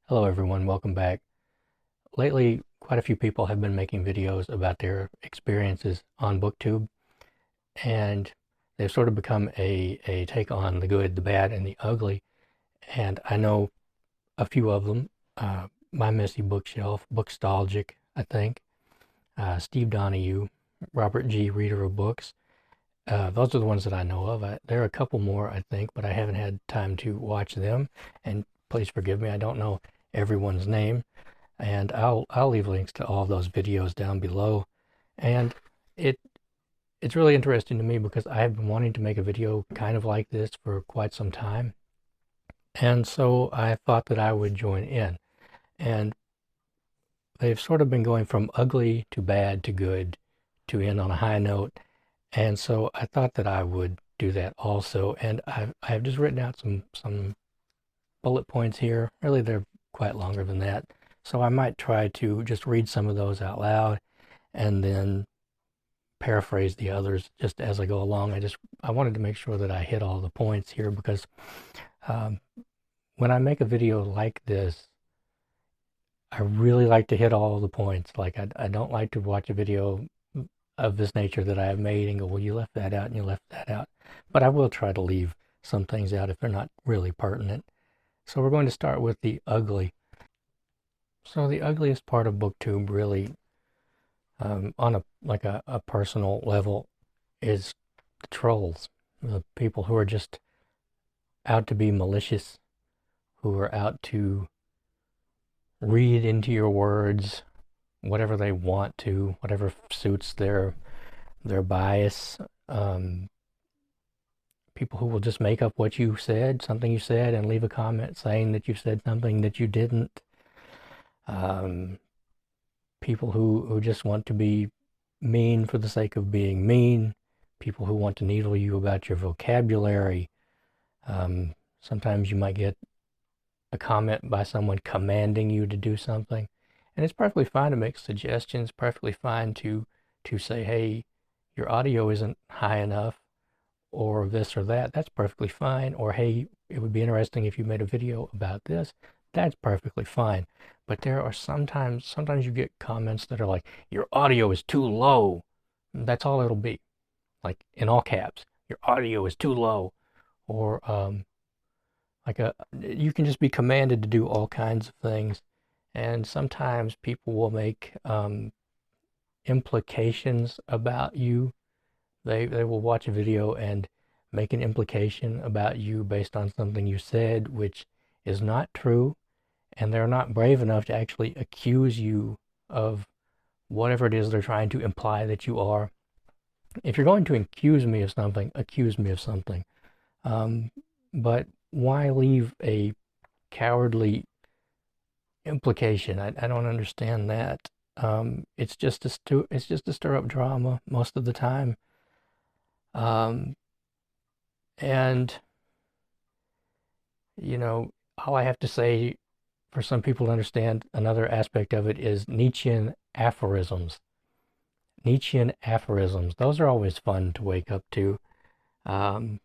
Hello everyone, welcome back. Lately, quite a few people have been making videos about their experiences on Booktube, and they've sort of become a take on the good, the bad, and the ugly. And I know a few of them. My Messy Bookshelf, Bookstalgic, I think, Steve Donahue, Robert G. Reader of Books. Those are the ones that I know of. There are a couple more, I think, but I haven't had time to watch them. And please forgive me, I don't know everyone's name. And I'll leave links to all of those videos down below. And it it's really interesting to me because I have been wanting to make a video kind of like this for quite some time. And so I thought that I would join in. And they've sort of been going from ugly to bad to good to end on a high note. And so I thought that I would do that also. And I've just written out some bullet points here. Really, they're quite longer than that. So I might try to just read some of those out loud and then paraphrase the others just as I go along. I wanted to make sure that I hit all the points here because um, when I make a video like this, I really like to hit all the points. Like I don't like to watch a video of this nature that I have made and go, well, you left that out and you left that out. But I will try to leave some things out if they're not really pertinent. So we're going to start with the ugly. So the ugliest part of BookTube really, on a personal level, is the trolls, the people who are just out to be malicious, who are out to read into your words whatever they want to, whatever suits their bias. People who will just make up what you said, something you said, and leave a comment saying that you said something that you didn't. Um, People who just want to be mean for the sake of being mean, people who want to needle you about your vocabulary. Sometimes you might get a comment by someone commanding you to do something, and it's perfectly fine to make suggestions, perfectly fine to say, hey, your audio isn't high enough, or this or that. That's perfectly fine. Or hey, it would be interesting if you made a video about this. That's perfectly fine. But there are sometimes you get comments that are like, your audio is too low. That's all it'll be. Like in all caps, your audio is too low. Or you can just be commanded to do all kinds of things. And sometimes people will make implications about you. They will watch a video and make an implication about you based on something you said, which is not true, and they're not brave enough to actually accuse you of whatever it is they're trying to imply that you are. If you're going to accuse me of something, accuse me of something. But why leave a cowardly implication? I don't understand that. It's just to stir up drama most of the time. Um, and you know, all I have to say for some people to understand another aspect of it is Nietzschean aphorisms. Nietzschean aphorisms. Those are always fun to wake up to. Um,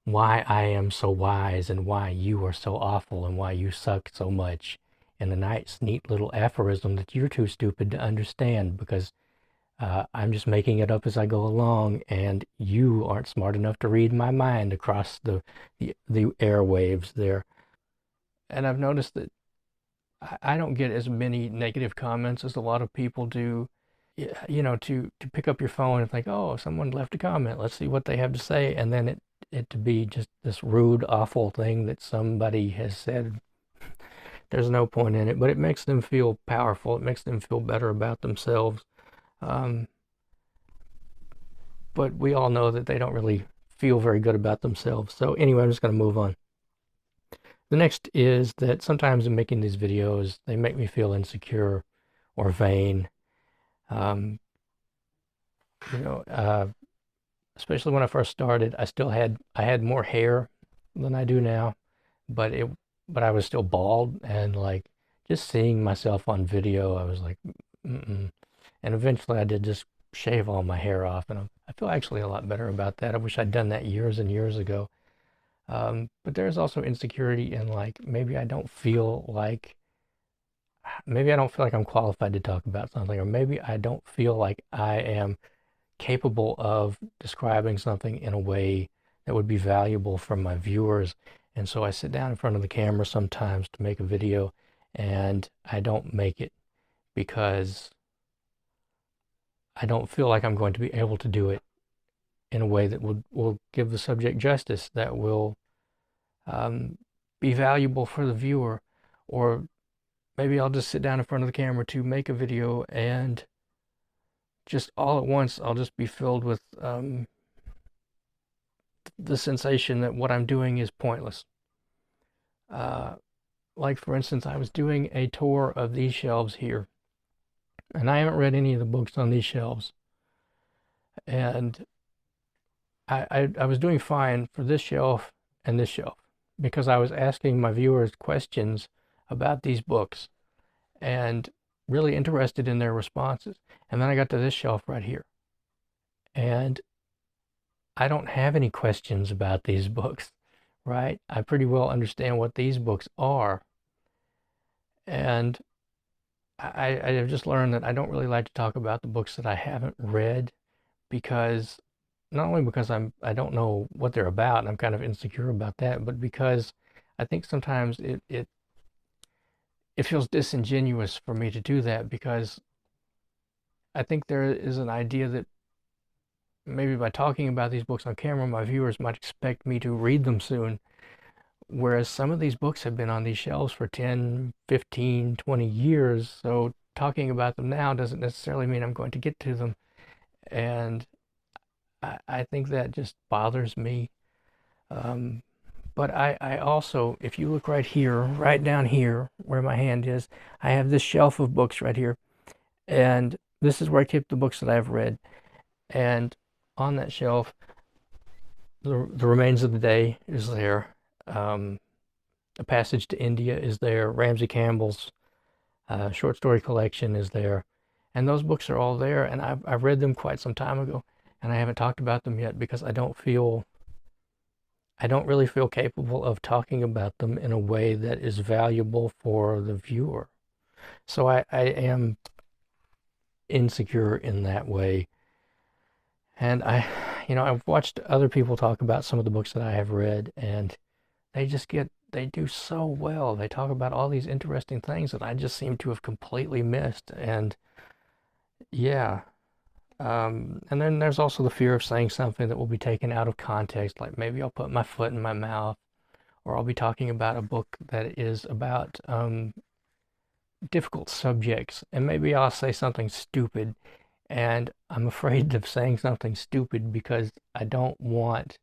why I am so wise and why you are so awful and why you suck so much. And a nice, neat little aphorism that you're too stupid to understand because I'm just making it up as I go along, and you aren't smart enough to read my mind across the airwaves there. And I've noticed that I don't get as many negative comments as a lot of people do. To pick up your phone and think, oh, someone left a comment. Let's see what they have to say, and then it to be just this rude, awful thing that somebody has said. There's no point in it, but it makes them feel powerful. It makes them feel better about themselves. Um, but we all know that they don't really feel very good about themselves. So anyway, I'm just going to move on. The next is that sometimes in making these videos, they make me feel insecure or vain. Um, you know, especially when I first started, I had more hair than I do now, but I was still bald, and like just seeing myself on video, I was like, mm-mm. And eventually I did just shave all my hair off, and I feel actually a lot better about that. I wish I'd done that years and years ago. But there's also insecurity in like maybe I don't feel like I'm qualified to talk about something, or maybe I don't feel like I am capable of describing something in a way that would be valuable for my viewers. And so I sit down in front of the camera sometimes to make a video, and I don't make it because I don't feel like I'm going to be able to do it in a way that will give the subject justice, that will um, be valuable for the viewer. Or maybe I'll just sit down in front of the camera to make a video, and just all at once I'll just be filled with the sensation that what I'm doing is pointless. Uh, like, for instance, I was doing a tour of these shelves here, and I haven't read any of the books on these shelves. And I was doing fine for this shelf and this shelf because I was asking my viewers questions about these books and really interested in their responses. And then I got to this shelf right here, and I don't have any questions about these books, right? I pretty well understand what these books are. And I have just learned that I don't really like to talk about the books that I haven't read, because not only because I don't know what they're about and I'm kind of insecure about that, but because I think sometimes it feels disingenuous for me to do that, because I think there is an idea that maybe by talking about these books on camera, my viewers might expect me to read them soon. Whereas some of these books have been on these shelves for 10, 15, 20 years. So talking about them now doesn't necessarily mean I'm going to get to them. And I think that just bothers me. Um, but I also, if you look right here, right down here where my hand is, I have this shelf of books right here. And this is where I keep the books that I've read. And on that shelf, the Remains of the Day is there. A Passage to India is there. Ramsey Campbell's short story collection is there. And those books are all there. And I've read them quite some time ago. And I haven't talked about them yet because I don't really feel capable of talking about them in a way that is valuable for the viewer. So I am insecure in that way. And I've watched other people talk about some of the books that I have read, and they do so well. They talk about all these interesting things that I just seem to have completely missed. And yeah. And then there's also the fear of saying something that will be taken out of context. Like maybe I'll put my foot in my mouth, or I'll be talking about a book that is about difficult subjects, and maybe I'll say something stupid, and I'm afraid of saying something stupid because I don't want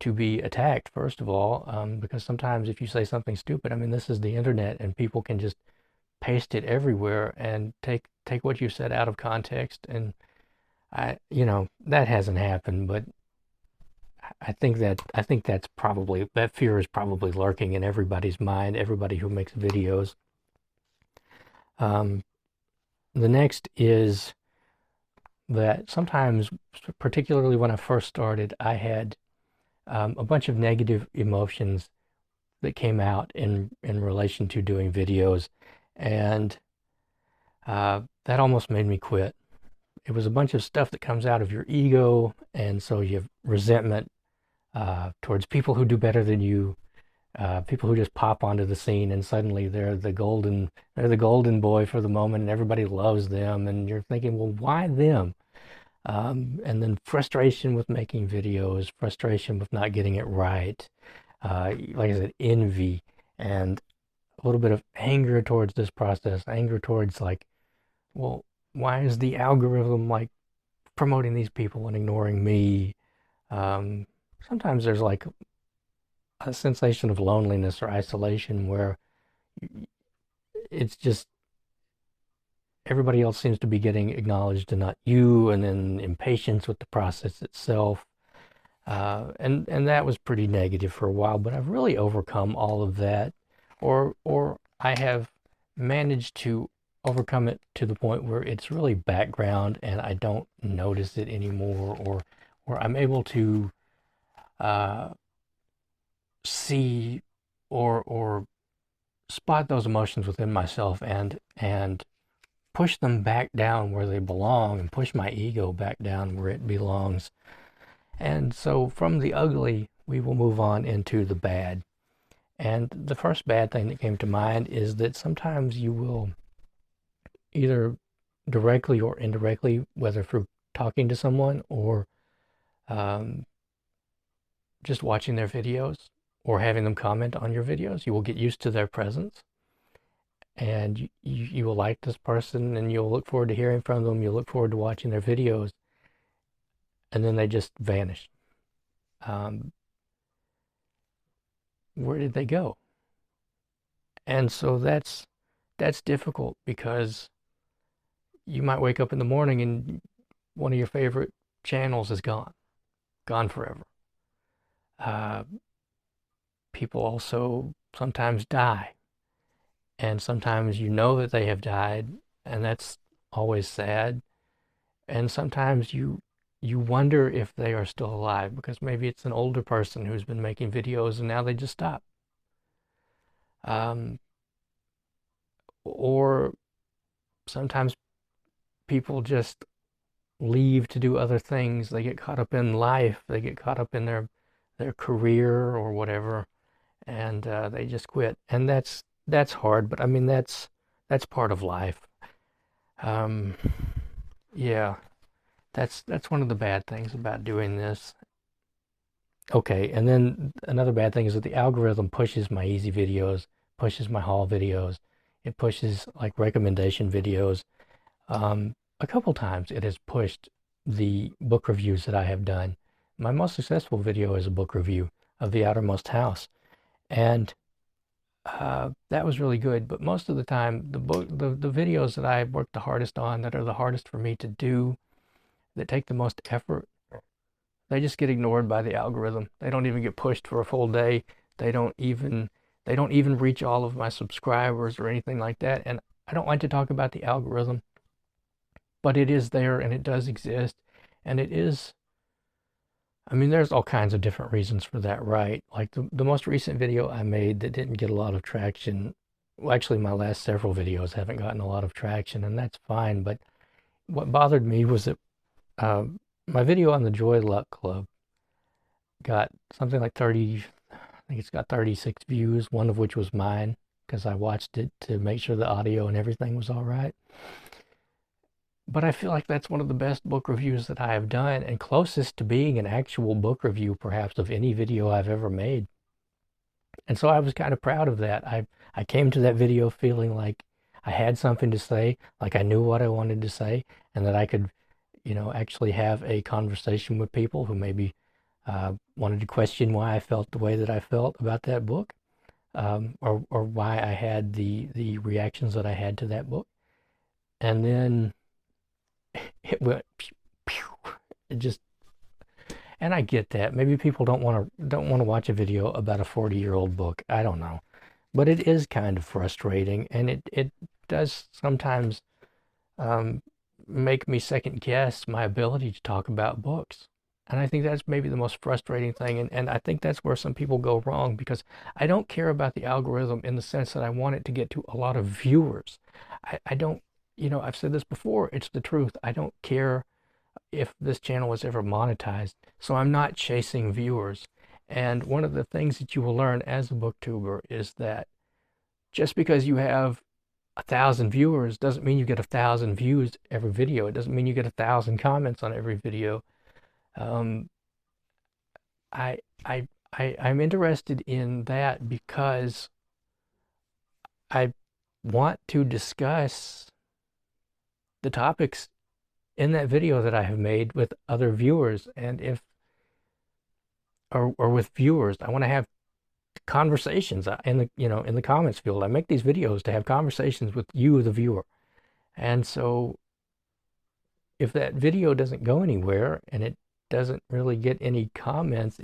to be attacked, first of all, because sometimes if you say something stupid, I mean, this is the internet, and people can just paste it everywhere and take what you said out of context. And that hasn't happened, but I think that fear is probably lurking in everybody's mind, everybody who makes videos. The next is that sometimes, particularly when I first started, I had a bunch of negative emotions that came out in relation to doing videos, and that almost made me quit. It was a bunch of stuff that comes out of your ego, and so you have resentment towards people who do better than you, people who just pop onto the scene and suddenly they're the golden boy for the moment, and everybody loves them, and you're thinking, well, why them? And then frustration with making videos, frustration with not getting it right, like I said, envy, and a little bit of anger towards this process, anger towards like, well, why is the algorithm like promoting these people and ignoring me? Sometimes there's like a sensation of loneliness or isolation where it's just everybody else seems to be getting acknowledged and not you, and then impatience with the process itself. And that was pretty negative for a while, but I've really overcome all of that, or I have managed to overcome it to the point where it's really background and I don't notice it anymore, or I'm able to see or spot those emotions within myself and push them back down where they belong and push my ego back down where it belongs. And so from the ugly, we will move on into the bad. And the first bad thing that came to mind is that sometimes you will either directly or indirectly, whether through talking to someone or um, just watching their videos or having them comment on your videos, you will get used to their presence, and you will like this person, and you'll look forward to hearing from them. You'll look forward to watching their videos, and then they just vanish. Um, where did they go? And so that's difficult because you might wake up in the morning and one of your favorite channels is gone forever. Uh, People also sometimes die, and sometimes you know that they have died, and that's always sad. And sometimes you wonder if they are still alive because maybe it's an older person who's been making videos and now they just stop. Um, or sometimes people just leave to do other things. They get caught up in life. They get caught up in their career or whatever, and they just quit. And that's hard. But I mean that's part of life. Um, yeah, that's one of the bad things about doing this. Okay, and then another bad thing is that the algorithm pushes my easy videos, pushes my haul videos. It pushes like recommendation videos. A couple times it has pushed the book reviews that I have done. My most successful video is a book review of The Outermost House, and that was really good. But most of the time, the videos that I worked the hardest on, that are the hardest for me to do, that take the most effort, they just get ignored by the algorithm. They don't even get pushed for a full day. They don't even they don't even reach all of my subscribers or anything like that. And I don't like to talk about the algorithm, but it is there and it does exist. And it is, I mean, there's all kinds of different reasons for that, right? Like the most recent video I made that didn't get a lot of traction. Well, actually, my last several videos haven't gotten a lot of traction, and that's fine. But what bothered me was that uh, my video on the Joy Luck Club got something like 30, I think it's got 36 views, one of which was mine because I watched it to make sure the audio and everything was all right. But I feel like that's one of the best book reviews that I have done and closest to being an actual book review, perhaps, of any video I've ever made. And so I was kind of proud of that. I came to that video feeling like I had something to say, like I knew what I wanted to say, and that I could, actually have a conversation with people who maybe wanted to question why I felt the way that I felt about that book, or why I had the reactions that I had to that book. And then it went pew, pew. It just, and I get that. Maybe people don't want to watch a video about a 40-year-old book. I don't know. But it is kind of frustrating, and it does sometimes um, make me second guess my ability to talk about books. And I think that's maybe the most frustrating thing. And I think that's where some people go wrong because I don't care about the algorithm in the sense that I want it to get to a lot of viewers. I don't, I've said this before, it's the truth. I don't care if this channel was ever monetized. So I'm not chasing viewers. And one of the things that you will learn as a booktuber is that just because you have 1,000 viewers doesn't mean you get 1,000 views every video. It doesn't mean you get 1,000 comments on every video. Um, I, I'm interested in that because I want to discuss the topics in that video that I have made with other viewers, and if or with viewers, I want to have conversations in the comments field. I make these videos to have conversations with you, the viewer. And so if that video doesn't go anywhere and it doesn't really get any comments,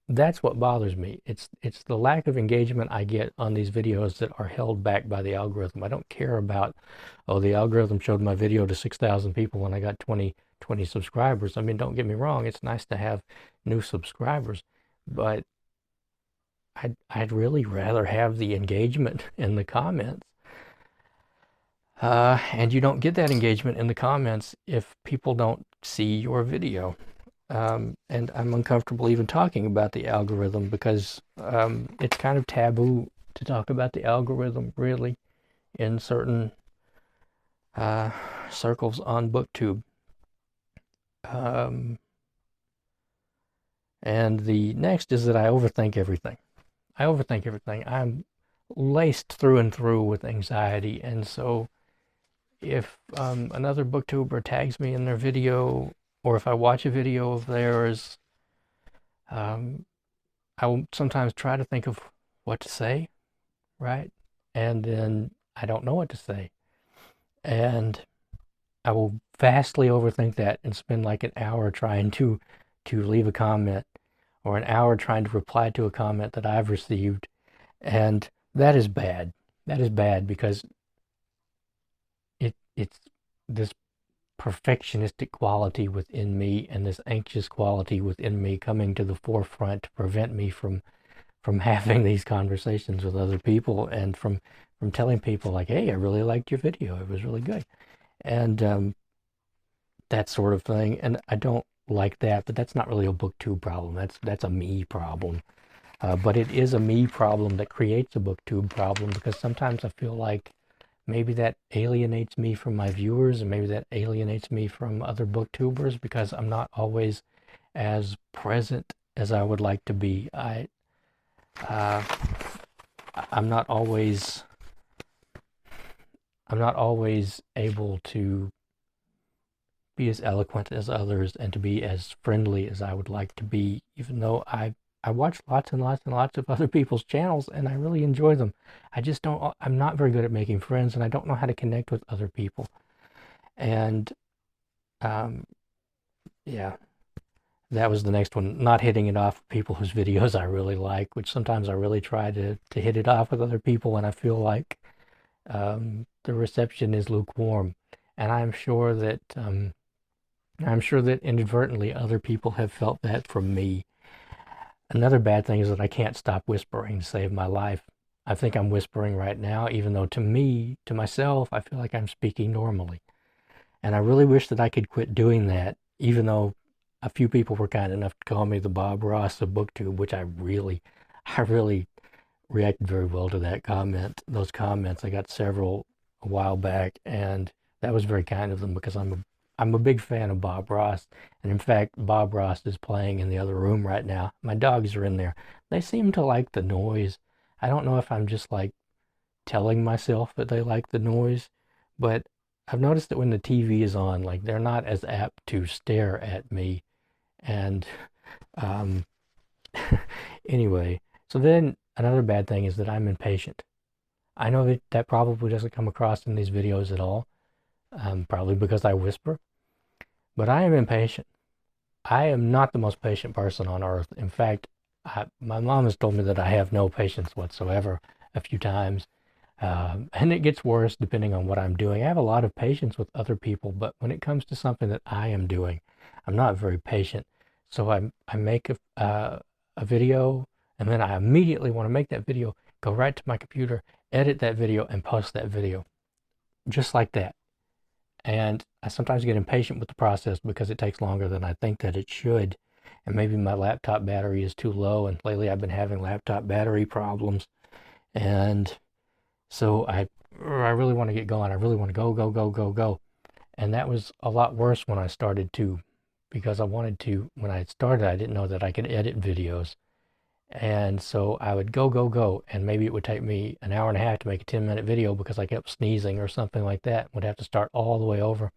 that's what bothers me. It's the lack of engagement I get on these videos that are held back by the algorithm. I don't care about, oh, the algorithm showed my video to 6,000 people when I got 20 subscribers. I mean, don't get me wrong, it's nice to have new subscribers, but I'd really rather have the engagement in the comments. And you don't get that engagement in the comments if people don't see your video. And I'm uncomfortable even talking about the algorithm because it's kind of taboo to talk about the algorithm, really, in certain circles on Booktube. And the next is that I overthink everything. I'm laced through and through with anxiety, and so if another booktuber tags me in their video, or if I watch a video of theirs, I will sometimes try to think of what to say, right? And then I don't know what to say. And I will vastly overthink that and spend like an hour trying to leave a comment, or an hour trying to reply to a comment that I've received. And that is bad. That is bad because it's this perfectionistic quality within me and this anxious quality within me coming to the forefront to prevent me from having these conversations with other people, and from telling people like, hey, I really liked your video, it was really good, and that sort of thing. And I don't like that, but that's not really a booktube problem. That's a me problem. But it is a me problem that creates a booktube problem, because sometimes I feel like maybe that alienates me from my viewers, and maybe that alienates me from other booktubers, because I'm not always as present as I would like to be. I'm not always able to be as eloquent as others and to be as friendly as I would like to be, even though I watch lots and lots and lots of other people's channels and I really enjoy them. I'm not very good at making friends, and I don't know how to connect with other people. And yeah, that was the next one. Not hitting it off with people whose videos I really like, which sometimes I really try to hit it off with other people, and I feel like the reception is lukewarm. And I'm sure that inadvertently other people have felt that from me. Another bad thing is that I can't stop whispering to save my life. I think I'm whispering right now, even though to myself, I feel like I'm speaking normally. And I really wish that I could quit doing that, even though a few people were kind enough to call me the Bob Ross of Booktube, which I really reacted very well to those comments. I got several a while back, and that was very kind of them, because I'm a big fan of Bob Ross. And in fact, Bob Ross is playing in the other room right now. My dogs are in there. They seem to like the noise. I don't know if I'm just like telling myself that they like the noise, but I've noticed that when the TV is on, like, they're not as apt to stare at me. And anyway, so then another bad thing is that I'm impatient. I know that probably doesn't come across in these videos at all, probably because I whisper, but I am impatient. I am not the most patient person on earth. In fact, my mom has told me that I have no patience whatsoever a few times. And it gets worse depending on what I'm doing. I have a lot of patience with other people, but when it comes to something that I am doing, I'm not very patient. So I make a video, and then I immediately want to make that video, go right to my computer, edit that video, and post that video. Just like that. And I sometimes get impatient with the process because it takes longer than I think that it should. And maybe my laptop battery is too low, and lately I've been having laptop battery problems. And so I really want to get going. I really want to go. And that was a lot worse when I started too, because when I started, I didn't know that I could edit videos. And so I would go, and maybe it would take me an hour and a half to make a 10-minute video because I kept sneezing or something like that. Would have to start all the way over.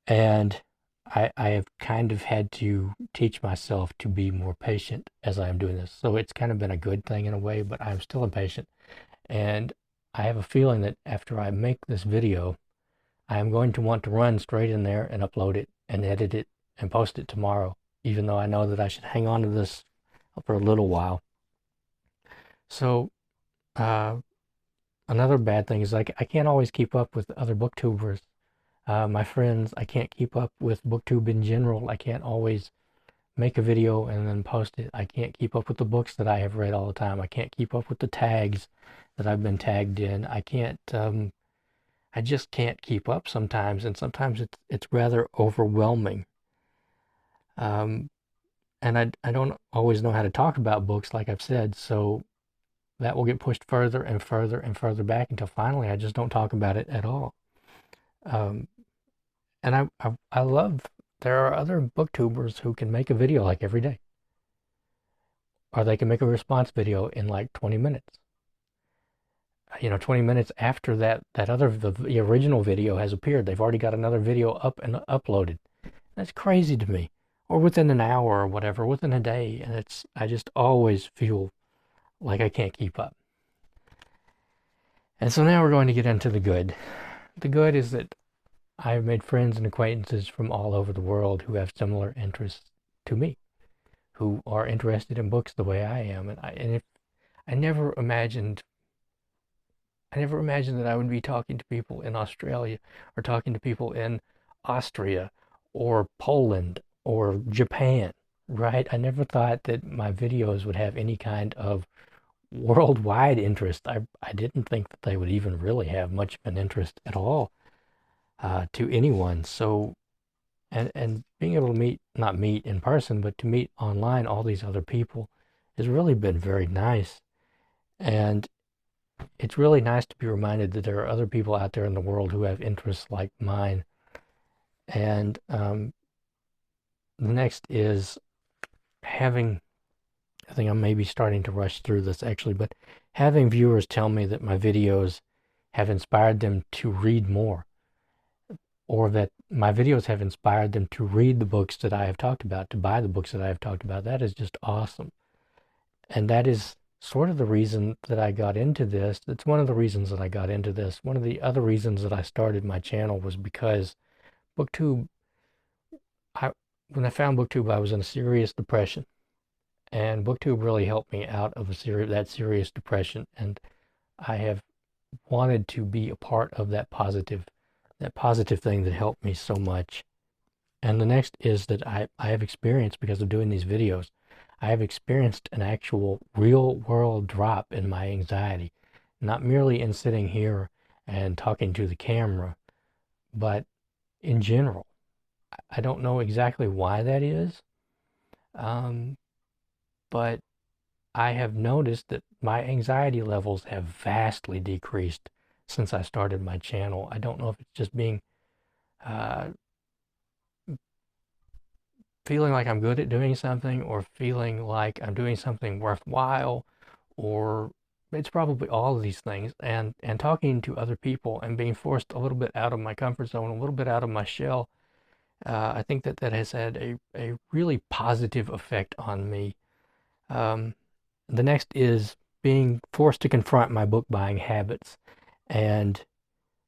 And I have kind of had to teach myself to be more patient as I am doing this. So it's kind of been a good thing in a way, but I'm still impatient. And I have a feeling that after I make this video, I am going to want to run straight in there and upload it and edit it and post it tomorrow, even though I know that I should hang on to this for a little while. So another bad thing is I can't always keep up with other booktubers, my friends. I can't keep up with Booktube in general. I can't always make a video and then post it. I can't keep up with the books that I have read all the time. I can't keep up with the tags that I've been tagged in. I just can't keep up sometimes, and sometimes it's rather overwhelming. Um, and I don't always know how to talk about books, like I've said, so that will get pushed further and further and further back until finally I just don't talk about it at all. Um, and I love, there are other booktubers who can make a video like every day, or they can make a response video in like 20 minutes. 20 minutes after the original video has appeared, they've already got another video up and uploaded. That's crazy to me. Or within an hour or whatever, within a day, and I just always feel like I can't keep up. And so now we're going to get into the good. The good is that I've made friends and acquaintances from all over the world who have similar interests to me, who are interested in books the way I am. And if I never imagined that I would be talking to people in Australia or talking to people in Austria or Poland or Japan, right? I never thought that my videos would have any kind of worldwide interest. I didn't think that they would even really have much of an interest at all to anyone. So, and being able to not meet in person, but to meet online all these other people has really been very nice. And it's really nice to be reminded that there are other people out there in the world who have interests like mine. And the next is having, I think I'm maybe starting to rush through this actually, but having viewers tell me that my videos have inspired them to read more, or that my videos have inspired them to read the books that I have talked about, to buy the books that I have talked about. That is just awesome. And that is sort of the reason that I got into this. It's one of the reasons that I got into this. One of the other reasons that I started my channel was because Booktube, when I found Booktube, I was in a serious depression. And Booktube really helped me out of that serious depression. And I have wanted to be a part of that positive thing that helped me so much. And the next is that I have experienced, because of doing these videos, I have experienced an actual real world drop in my anxiety, not merely in sitting here and talking to the camera, but in general. I don't know exactly why that is, but I have noticed that my anxiety levels have vastly decreased since I started my channel. I don't know if it's just being feeling like I'm good at doing something, or feeling like I'm doing something worthwhile, or it's probably all of these things. And talking to other people and being forced a little bit out of my comfort zone, a little bit out of my shell, I think that has had a really positive effect on me. The next is being forced to confront my book buying habits, and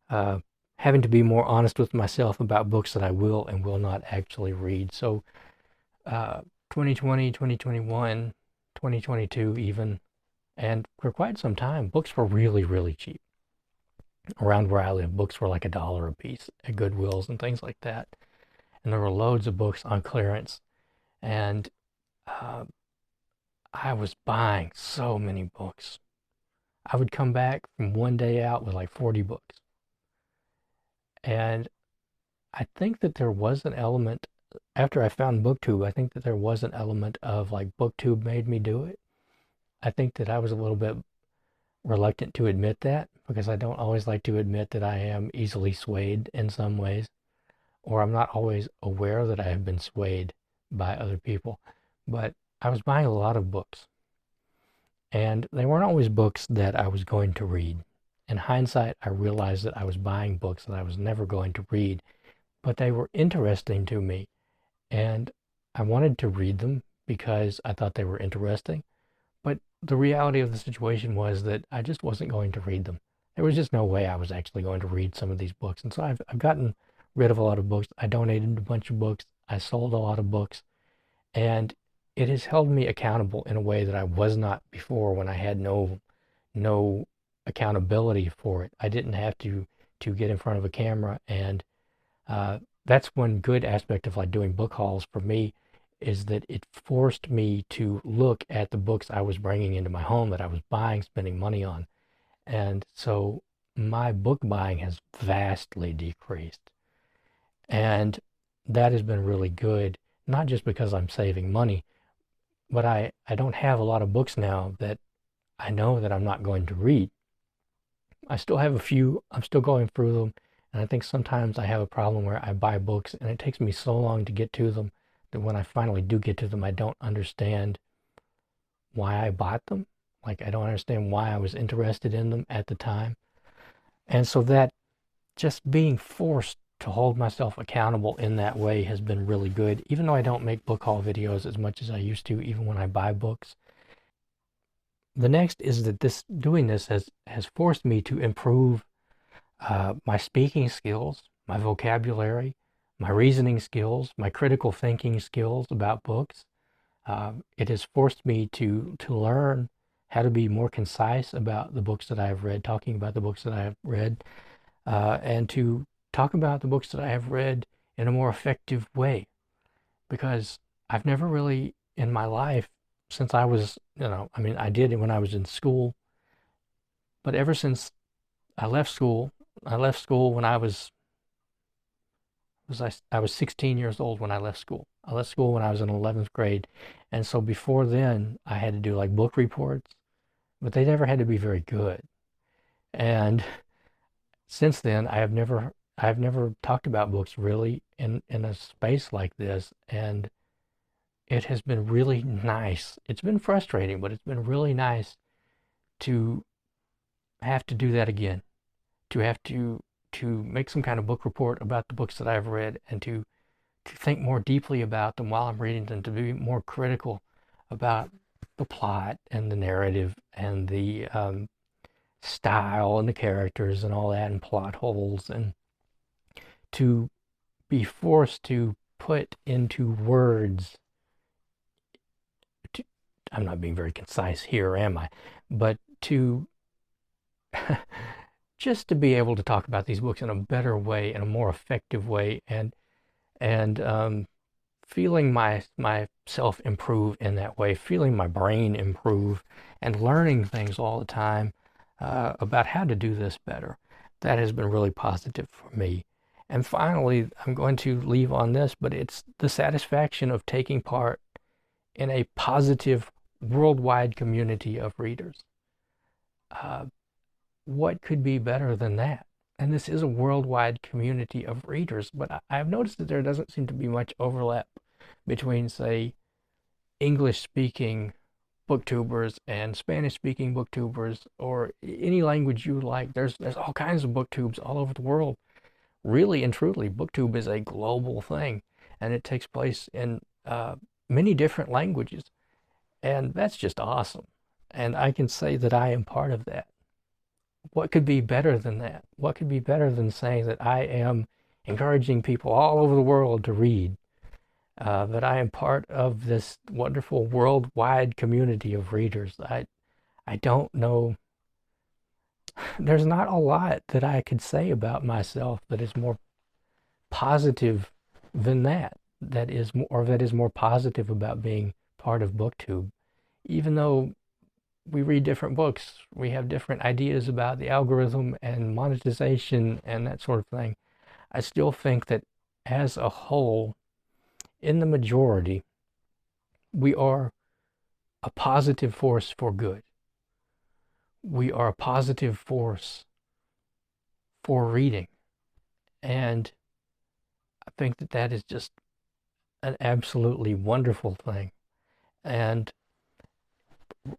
having to be more honest with myself about books that I will and will not actually read. So 2020, 2021, 2022 even, and for quite some time, books were really, really cheap. Around where I live, books were like $1 a piece at Goodwills and things like that. And there were loads of books on clearance. And I was buying so many books. I would come back from one day out with like 40 books. And I think that there was an element, after I found Booktube, I think that there was an element of like Booktube made me do it. I think that I was a little bit reluctant to admit that, because I don't always like to admit that I am easily swayed in some ways, or I'm not always aware that I have been swayed by other people. But I was buying a lot of books, and they weren't always books that I was going to read. In hindsight, I realized that I was buying books that I was never going to read, but they were interesting to me, and I wanted to read them because I thought they were interesting. But the reality of the situation was that I just wasn't going to read them. There was just no way I was actually going to read some of these books. And so I've gotten rid of a lot of books. I donated a bunch of books. I sold a lot of books. And it has held me accountable in a way that I was not before, when I had no accountability for it. I didn't have to get in front of a camera. And that's one good aspect of like doing book hauls for me, is that it forced me to look at the books I was bringing into my home that I was buying, spending money on. And so my book buying has vastly decreased. And that has been really good, not just because I'm saving money, but I don't have a lot of books now that I know that I'm not going to read. I still have a few, I'm still going through them, and I think sometimes I have a problem where I buy books and it takes me so long to get to them that when I finally do get to them, I don't understand why I bought them. Like, I don't understand why I was interested in them at the time. And so that just being forced to hold myself accountable in that way has been really good, even though I don't make book haul videos as much as I used to, even when I buy books. The next is that doing this has forced me to improve my speaking skills, my vocabulary, my reasoning skills, my critical thinking skills about books. It has forced me to learn how to be more concise about the books that I have read, talking about the books that I have read, and to talk about the books that I have read in a more effective way. Because I've never really in my life, since I was, I mean, I did it when I was in school, but ever since I left school when I was 16 years old when I left school. I left school when I was in 11th grade. And so before then, I had to do like book reports, but they never had to be very good. And since then, I've never talked about books really in a space like this, and it has been really nice. It's been frustrating, but it's been really nice to have to do that again, to have to make some kind of book report about the books that I've read, and to think more deeply about them while I'm reading them, to be more critical about the plot and the narrative and the style and the characters and all that, and plot holes, and to be forced to put into words. I'm not being very concise here, am I? But to just to be able to talk about these books in a better way, in a more effective way, and feeling myself improve in that way, feeling my brain improve, and learning things all the time about how to do this better. That has been really positive for me. And finally, I'm going to leave on this, but it's the satisfaction of taking part in a positive worldwide community of readers. Uh, what could be better than that? And this is a worldwide community of readers, but I've noticed that there doesn't seem to be much overlap between, say, English-speaking booktubers and Spanish-speaking booktubers, or any language you like. There's all kinds of booktubes all over the world. Really and truly, Booktube is a global thing, and it takes place in many different languages, and that's just awesome. And I can say that I am part of that. What could be better than that? What could be better than saying that I am encouraging people all over the world to read, that I am part of this wonderful worldwide community of readers? I don't know. There's not a lot that I could say about myself that is more positive than that. That is more positive about being part of Booktube. Even though we read different books, we have different ideas about the algorithm and monetization and that sort of thing, I still think that as a whole, in the majority, we are a positive force for good. We are a positive force for reading. And I think that that is just an absolutely wonderful thing. And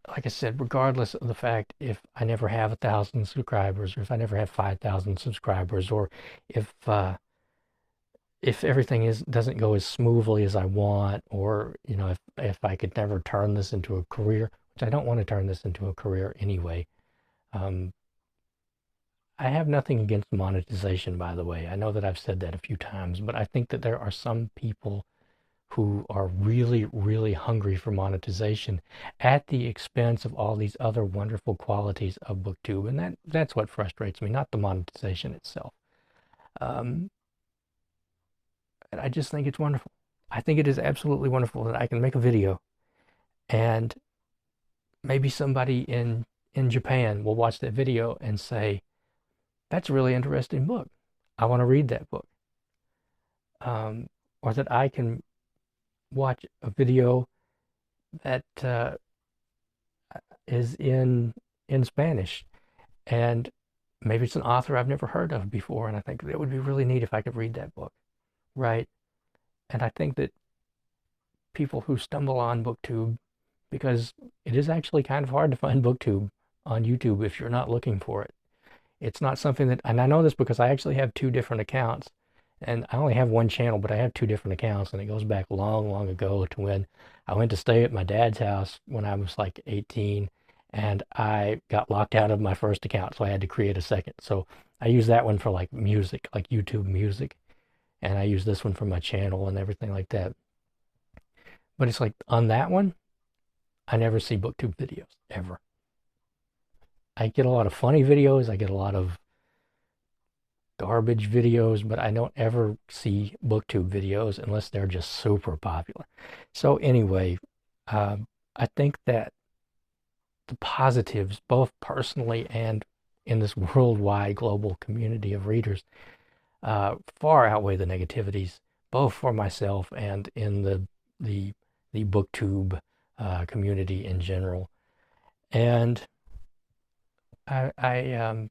like I said, regardless of the fact if I never have 1,000 subscribers, or if I never have 5,000 subscribers, or if everything doesn't go as smoothly as I want, or if I could never turn this into a career, which I don't want to turn this into a career anyway. I have nothing against monetization, by the way. I know that I've said that a few times, but I think that there are some people who are really, really hungry for monetization at the expense of all these other wonderful qualities of Booktube. And that's what frustrates me, not the monetization itself. And I just think it's wonderful. I think it is absolutely wonderful that I can make a video and maybe somebody in Japan will watch that video and say, "That's a really interesting book. I want to read that book." Or that I can watch a video that is in Spanish, and maybe it's an author I've never heard of before, and I think it would be really neat if I could read that book, right? And I think that people who stumble on Booktube, because it is actually kind of hard to find Booktube on YouTube if you're not looking for it. It's not something that, and I know this because I actually have two different accounts, and I only have one channel, but I have two different accounts, and it goes back long, long ago to when I went to stay at my dad's house when I was like 18, and I got locked out of my first account, so I had to create a second. So I use that one for like music, like YouTube music, and I use this one for my channel and everything like that. But it's like on that one, I never see Booktube videos, ever. I get a lot of funny videos, I get a lot of garbage videos, but I don't ever see Booktube videos unless they're just super popular. So anyway, I think that the positives, both personally and in this worldwide global community of readers, far outweigh the negativities, both for myself and in the Booktube community in general. And I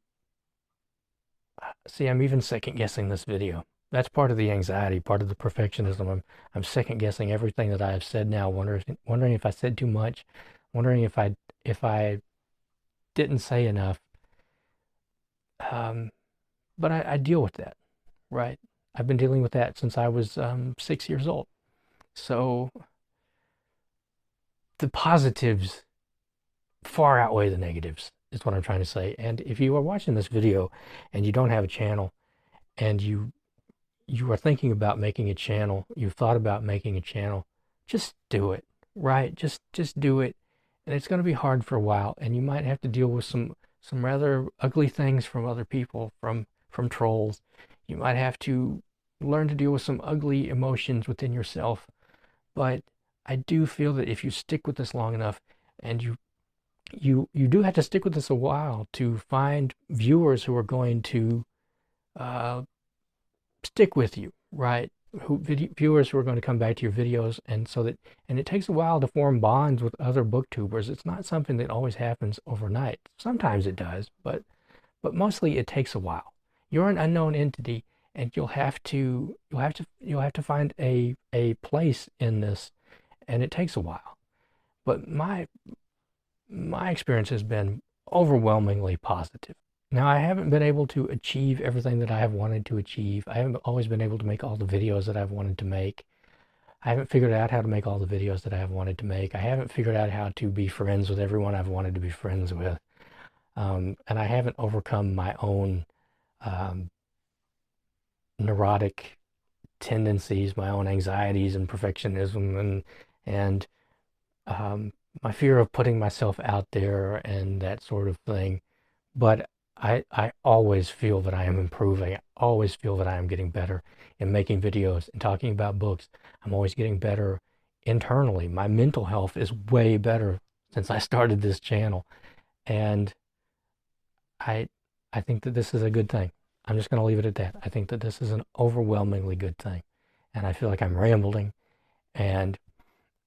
see, I'm even second guessing this video. That's part of the anxiety, part of the perfectionism. I'm second guessing everything that I have said now, wondering if I said too much, wondering if I didn't say enough. But I deal with that, right? I've been dealing with that since I was 6 years old. So the positives far outweigh the negatives, is what I'm trying to say. And if you are watching this video and you don't have a channel, and you are thinking about making a channel, you've thought about making a channel, just do it, right? Just do it. And it's going to be hard for a while, and you might have to deal with some rather ugly things from other people, from trolls. You might have to learn to deal with some ugly emotions within yourself. But I do feel that if you stick with this long enough, and you do have to stick with this a while to find viewers who are going to stick with you, right? Viewers who are going to come back to your videos, and it takes a while to form bonds with other booktubers. It's not something that always happens overnight. Sometimes it does, but mostly it takes a while. You're an unknown entity, and you'll have to find a place in this, and it takes a while. But my experience has been overwhelmingly positive. Now, I haven't been able to achieve everything that I have wanted to achieve. I haven't always been able to make all the videos that I've wanted to make. I haven't figured out how to make all the videos that I have wanted to make. I haven't figured out how to be friends with everyone I've wanted to be friends with. And I haven't overcome my own neurotic tendencies, my own anxieties and perfectionism, and my fear of putting myself out there and that sort of thing. But I always feel that I am improving. I always feel that I am getting better in making videos and talking about books. I'm always getting better internally. My mental health is way better since I started this channel. And I think that this is a good thing. I'm just going to leave it at that. I think that this is an overwhelmingly good thing. And I feel like I'm rambling. And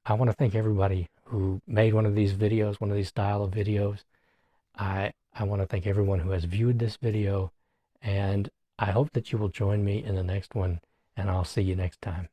I want to thank everybody who made one of these videos, one of these style of videos. I want to thank everyone who has viewed this video, and I hope that you will join me in the next one, and I'll see you next time.